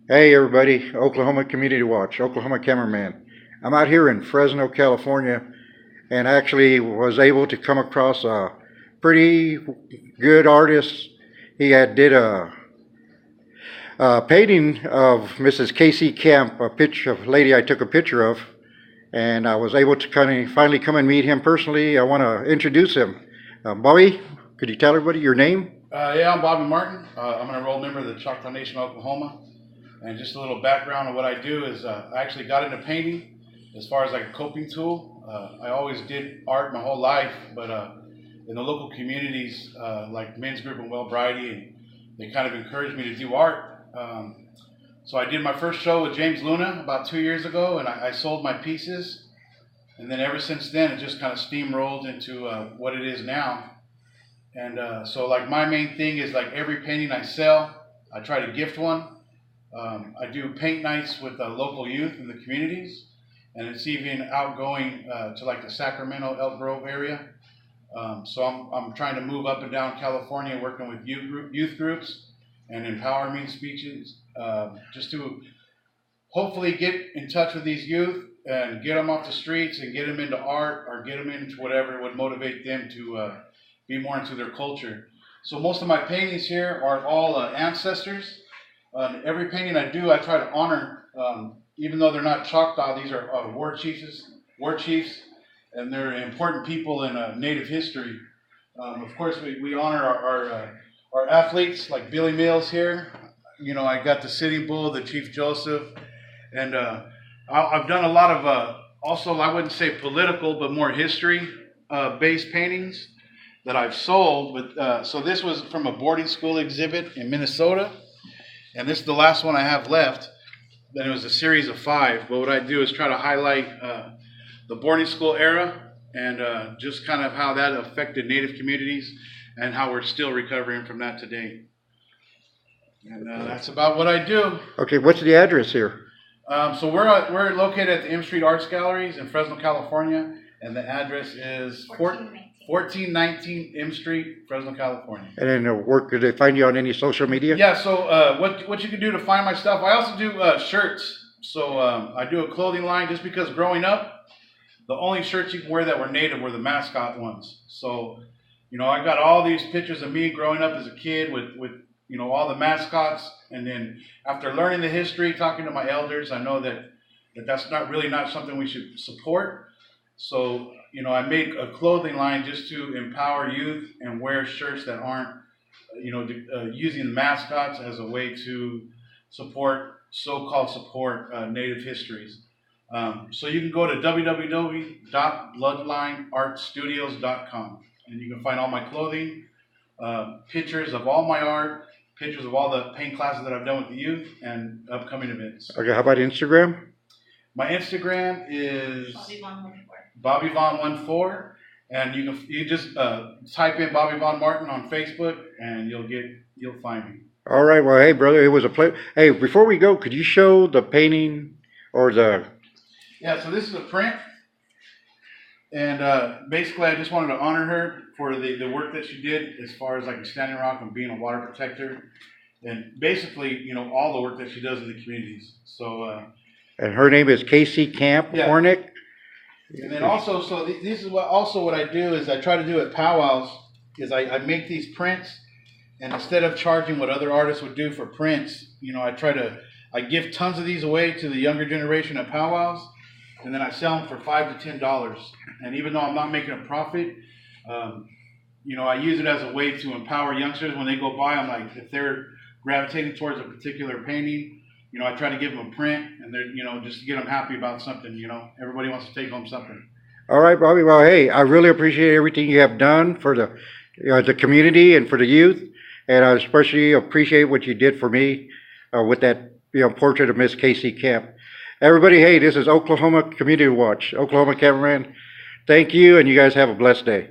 Hey everybody, Oklahoma Community Watch, Oklahoma Cameraman. I'm out here in Fresno, California, and actually was able to come across a pretty good artist. He had did a painting of Mrs. Casey Camp, a picture of a lady I took a picture of, and I was able to kind of finally come and meet him personally. I want to introduce him. Bobby, could you tell everybody your name? Yeah, I'm Bobby Martin. I'm an enrolled member of the Choctaw Nation of Oklahoma. And just a little background of what I do is I actually got into painting as far as like a coping tool. I always did art my whole life, but in the local communities like Men's Group and Wellbriety, and they kind of encouraged me to do art. So I did my first show with James Luna about 2 years ago, and I sold my pieces. And then ever since then, it just kind of steamrolled into what it is now. And so like my main thing is like every painting I sell, I try to gift one. I do paint nights with local youth in the communities, and it's even outgoing to like the Sacramento, Elk Grove area. So I'm trying to move up and down California, working with youth groups and empowerment speeches, just to hopefully get in touch with these youth and get them off the streets and get them into art or get them into whatever would motivate them to be more into their culture. So most of my paintings here are all ancestors. Every painting I do, I try to honor, even though they're not Choctaw, these are war chiefs, and they're important people in Native history. Of course, we honor our athletes, like Billy Mills here. You know, I got the Sitting Bull, the Chief Joseph, and I've done a lot of, also, I wouldn't say political, but more history-based paintings that I've sold. But so this was from a boarding school exhibit in Minnesota. And this is the last one I have left. Then it was a series of 5. But what I do is try to highlight the boarding school era and just kind of how that affected Native communities and how we're still recovering from that today. And that's about what I do. Okay, what's the address here? So we're located at the M Street Arts Galleries in Fresno, California, and the address is 1419 M Street, Fresno, California. And then could they find you on any social media? Yeah, so what you can do to find my stuff, I also do shirts. So I do a clothing line just because growing up, the only shirts you can wear that were Native were the mascot ones. So, you know, I got all these pictures of me growing up as a kid with you know, all the mascots. And then after learning the history, talking to my elders, I know that's not something we should support. So, you know, I made a clothing line just to empower youth and wear shirts that aren't, you know, using mascots as a way to so-called support Native histories. So you can go to www.bloodlineartstudios.com and you can find all my clothing, pictures of all my art, pictures of all the paint classes that I've done with the youth and upcoming events. Okay, how about Instagram? My Instagram is Bobby Vaughn 14, and you just type in Bobby Vaughn Martin on Facebook, and you'll find me. All right. Well, hey, brother, it was a pleasure. Hey, before we go, could you show the painting or the? Yeah. So this is a print, and basically, I just wanted to honor her for the work that she did as far as like a Standing Rock and being a water protector, and basically, you know, all the work that she does in the communities. So. And her name is Casey Camp Hornick. And then also, so this is what I do is I try to do at powwows is I make these prints, and instead of charging what other artists would do for prints, you know, I give tons of these away to the younger generation at powwows, and then I sell them for $5 to $10. And even though I'm not making a profit, you know, I use it as a way to empower youngsters when they go by. I'm like, if they're gravitating towards a particular painting, you know, I try to give them a print, and they're, you know, just to get them happy about something. You know, everybody wants to take home something. All right, Bobby. Well, hey, I really appreciate everything you have done for the community and for the youth, and I especially appreciate what you did for me with that, you know, portrait of Miss Casey Camp. Everybody, hey, this is Oklahoma Community Watch, Oklahoma Cameraman. Thank you, and you guys have a blessed day.